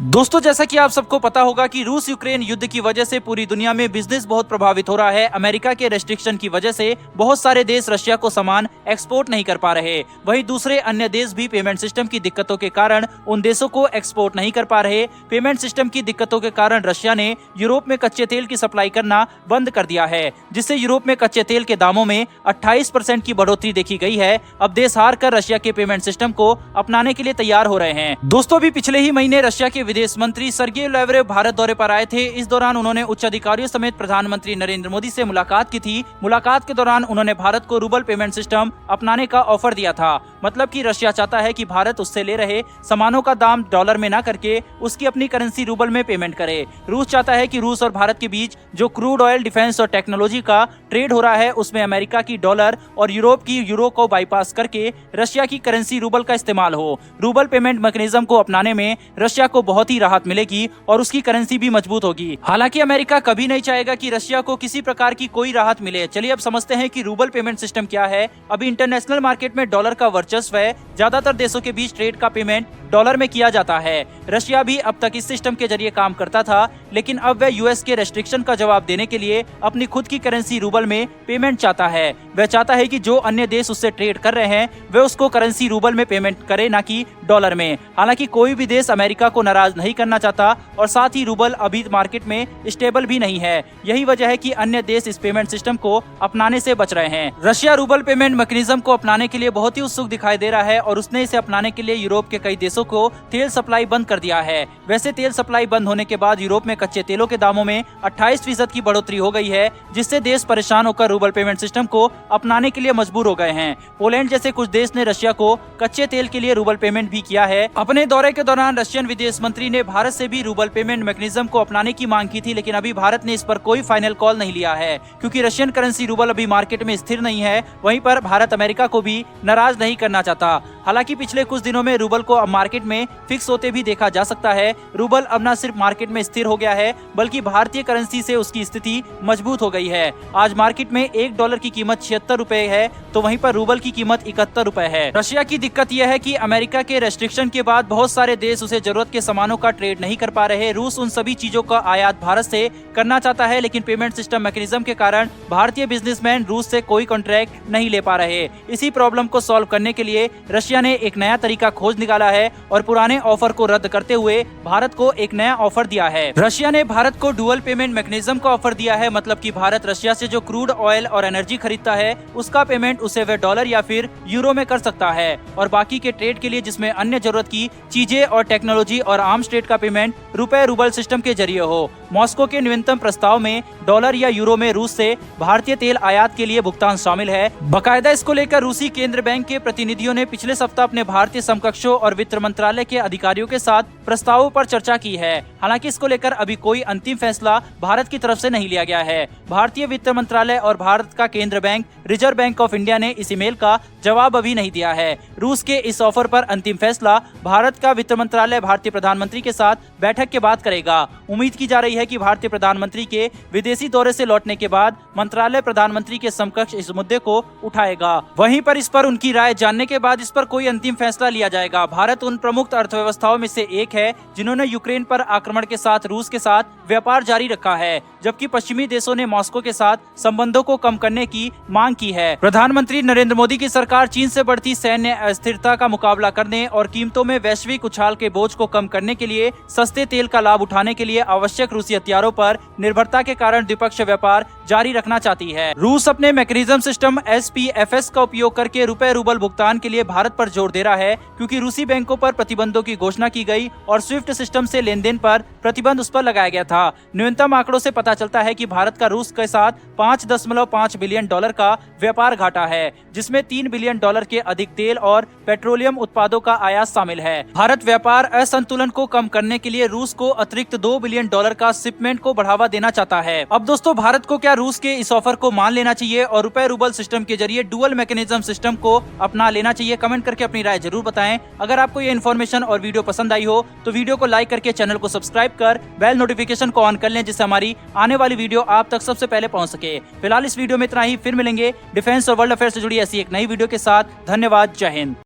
दोस्तों, जैसा कि आप सबको पता होगा कि रूस यूक्रेन युद्ध की वजह से पूरी दुनिया में बिजनेस बहुत प्रभावित हो रहा है। अमेरिका के रेस्ट्रिक्शन की वजह से बहुत सारे देश रशिया को सामान एक्सपोर्ट नहीं कर पा रहे। वहीं दूसरे अन्य देश भी पेमेंट सिस्टम की दिक्कतों के कारण उन देशों को एक्सपोर्ट नहीं कर पा रहे। पेमेंट सिस्टम की दिक्कतों के कारण रशिया ने यूरोप में कच्चे तेल की सप्लाई करना बंद कर दिया है, जिससे यूरोप में कच्चे तेल के दामों में 28% की बढ़ोतरी देखी गई है। अब देश हार कर रशिया के पेमेंट सिस्टम को अपनाने के लिए तैयार हो रहे हैं। दोस्तों, अभी पिछले ही महीने रशिया के विदेश मंत्री सर्गेई लावरेव भारत दौरे पर आए थे। इस दौरान उन्होंने उच्च अधिकारियों समेत प्रधानमंत्री नरेंद्र मोदी से मुलाकात की थी। मुलाकात के दौरान उन्होंने भारत को रूबल पेमेंट सिस्टम अपनाने का ऑफर दिया था। मतलब कि रशिया चाहता है कि भारत उससे ले रहे सामानों का दाम डॉलर में न करके उसकी अपनी करेंसी रूबल में पेमेंट करे। रूस चाहता है कि रूस और भारत के बीच जो क्रूड ऑयल, डिफेंस और टेक्नोलॉजी का ट्रेड हो रहा है, उसमें अमेरिका की डॉलर और यूरोप की यूरो को बाईपास करके रशिया की करेंसी रूबल का इस्तेमाल हो। रूबल पेमेंट मैकेनिज्म को अपनाने में रशिया को बहुत ही राहत मिलेगी और उसकी करेंसी भी मजबूत होगी। हालांकि अमेरिका कभी नहीं चाहेगा कि रशिया को किसी प्रकार की कोई राहत मिले। चलिए अब समझते हैं कि रूबल पेमेंट सिस्टम क्या है। अभी इंटरनेशनल मार्केट में डॉलर का वर्चस्व है। ज्यादातर देशों के बीच ट्रेड का पेमेंट डॉलर में किया जाता है। रशिया भी अब तक इस सिस्टम के जरिए काम करता था, लेकिन अब वह यूएस के रेस्ट्रिक्शन का जवाब देने के लिए अपनी खुद की करेंसी रूबल में पेमेंट चाहता है। वह चाहता है कि जो अन्य देश उससे ट्रेड कर रहे हैं वे उसको करेंसी रूबल में पेमेंट करे, ना कि डॉलर में। हालांकि कोई भी देश अमेरिका को नाराज नहीं करना चाहता और साथ ही रूबल अभी मार्केट में स्टेबल भी नहीं है। यही वजह है कि अन्य देश इस पेमेंट सिस्टम को अपनाने से बच रहे हैं। रशिया रूबल पेमेंट मैकेनिज्म को अपनाने के लिए बहुत ही उत्सुक दिखाई दे रहा है और उसने इसे अपनाने के लिए यूरोप के कई देशों को तेल सप्लाई बंद कर दिया है। वैसे तेल सप्लाई बंद होने के बाद यूरोप में कच्चे तेलों के दामों में 28% की बढ़ोतरी हो गई है, जिससे देश परेशान होकर रूबल पेमेंट सिस्टम को अपनाने के लिए मजबूर हो गए हैं। पोलैंड जैसे कुछ देश ने रशिया को कच्चे तेल के लिए रूबल पेमेंट भी किया है। अपने दौरे के दौरान रशियन विदेश मंत्री ने भारत से भी रूबल पेमेंट मैकेनिज्म को अपनाने की मांग की थी, लेकिन अभी भारत ने इस पर कोई फाइनल कॉल नहीं लिया है, क्योंकि रशियन करेंसी रूबल अभी मार्केट में स्थिर नहीं है। वहीं पर भारत अमेरिका को भी नाराज नहीं करना चाहता। हालांकि पिछले कुछ दिनों में रूबल को अब मार्केट में फिक्स होते भी देखा जा सकता है। रूबल अब न सिर्फ मार्केट में स्थिर हो गया है, बल्कि भारतीय करेंसी से उसकी स्थिति मजबूत हो गई है। आज मार्केट में $1 की कीमत 76 रुपए है, तो वहीं पर रूबल की कीमत 71 रुपए है। रशिया की दिक्कत यह है कि अमेरिका के रेस्ट्रिक्शन के बाद बहुत सारे देश उसे जरूरत के सामानों का ट्रेड नहीं कर पा रहे। रूस उन सभी चीजों का आयात भारत से करना चाहता है, लेकिन पेमेंट सिस्टम मैकेनिज्म के कारण भारतीय बिजनेसमैन रूस से कोई कॉन्ट्रैक्ट नहीं ले पा रहे। इसी प्रॉब्लम को सॉल्व करने के लिए रशिया ने एक नया तरीका खोज निकाला है और पुराने ऑफर को रद्द करते हुए भारत को एक नया ऑफर दिया है। रशिया ने भारत को डुअल पेमेंट मैकेनिज्म का ऑफर दिया है। मतलब कि भारत रशिया से जो क्रूड ऑयल और एनर्जी खरीदता है उसका पेमेंट उसे वह डॉलर या फिर यूरो में कर सकता है, और बाकी के ट्रेड के लिए जिसमें अन्य जरूरत की चीजें और टेक्नोलॉजी और आर्म्स ट्रेड का पेमेंट रुपए रूबल सिस्टम के जरिए हो। मॉस्को के न्यूनतम प्रस्ताव में डॉलर या यूरो में रूस से भारतीय तेल आयात के लिए भुगतान शामिल है। बाकायदा इसको लेकर रूसी केंद्र बैंक के प्रतिनिधियों ने पिछले सप्ताह अपने भारतीय समकक्षों और वित्त मंत्रालय के अधिकारियों के साथ प्रस्तावों पर चर्चा की है। हालांकि इसको लेकर अभी कोई अंतिम फैसला भारत की तरफ से नहीं लिया गया है। भारतीय वित्त मंत्रालय और भारत का केंद्र bank reserve bank of India ने इस ईमेल का जवाब अभी नहीं दिया है। रूस के इस ऑफर पर अंतिम फैसला भारत का वित्त मंत्रालय भारतीय प्रधानमंत्री के साथ बैठक के बाद करेगा। उम्मीद की जा रही है कि भारतीय प्रधानमंत्री के विदेशी दौरे से लौटने के बाद मंत्रालय प्रधानमंत्री के समकक्ष इस मुद्दे को उठाएगा। वहीं पर इस पर उनकी राय जानने के बाद इस पर कोई अंतिम फैसला लिया जाएगा। भारत उन प्रमुख अर्थव्यवस्थाओं में से एक है जिन्होंने यूक्रेन पर आक्रमण के साथ रूस के साथ व्यापार जारी रखा है, जबकि पश्चिमी देशों ने मॉस्को के साथ संबंधों को कम करने की मांग की है। प्रधानमंत्री नरेंद्र मोदी की सरकार चीन से बढ़ती सैन्य अस्थिरता का मुकाबला करने और कीमतों में वैश्विक उछाल के बोझ को कम करने के लिए सस्ते तेल का लाभ उठाने के लिए आवश्यक रूसी हथियारों पर निर्भरता के कारण द्विपक्षीय व्यापार जारी रखना चाहती है। रूस अपने मैकेनिज्म सिस्टम SPFS का उपयोग करके रुपए रूबल भुगतान के लिए भारत पर जोर दे रहा है, क्योंकि रूसी बैंकों पर प्रतिबंधों की घोषणा की गई और स्विफ्ट सिस्टम से लेनदेन पर प्रतिबंध उस पर लगाया गया था। न्यूनतम आंकड़ों से पता चलता है कि भारत का रूस के साथ $5.5 बिलियन का व्यापार घाटा है, जिसमें $3 बिलियन के अधिक तेल और पेट्रोलियम उत्पादों का आयात शामिल है। भारत व्यापार असंतुलन को कम करने के लिए रूस को अतिरिक्त $2 बिलियन का शिपमेंट को बढ़ावा देना चाहता है। अब दोस्तों, भारत को क्या रूस के इस ऑफर को मान लेना चाहिए और रुपए रूबल सिस्टम के जरिए डुअल मैकेनिज्म सिस्टम को अपना लेना चाहिए? कमेंट करके अपनी राय जरूर बताएं। अगर आपको ये इन्फॉर्मेशन और वीडियो पसंद आई हो तो वीडियो को लाइक करके चैनल को सब्सक्राइब कर बेल नोटिफिकेशन को ऑन कर लें, जिससे हमारी आने वाली वीडियो आप तक सबसे पहले पहुंच सके। फिलहाल इस वीडियो में इतना ही। फिर मिलेंगे डिफेंस और वर्ल्ड अफेयर से जुड़ी ऐसी एक नई वीडियो के साथ। धन्यवाद। जय हिंद।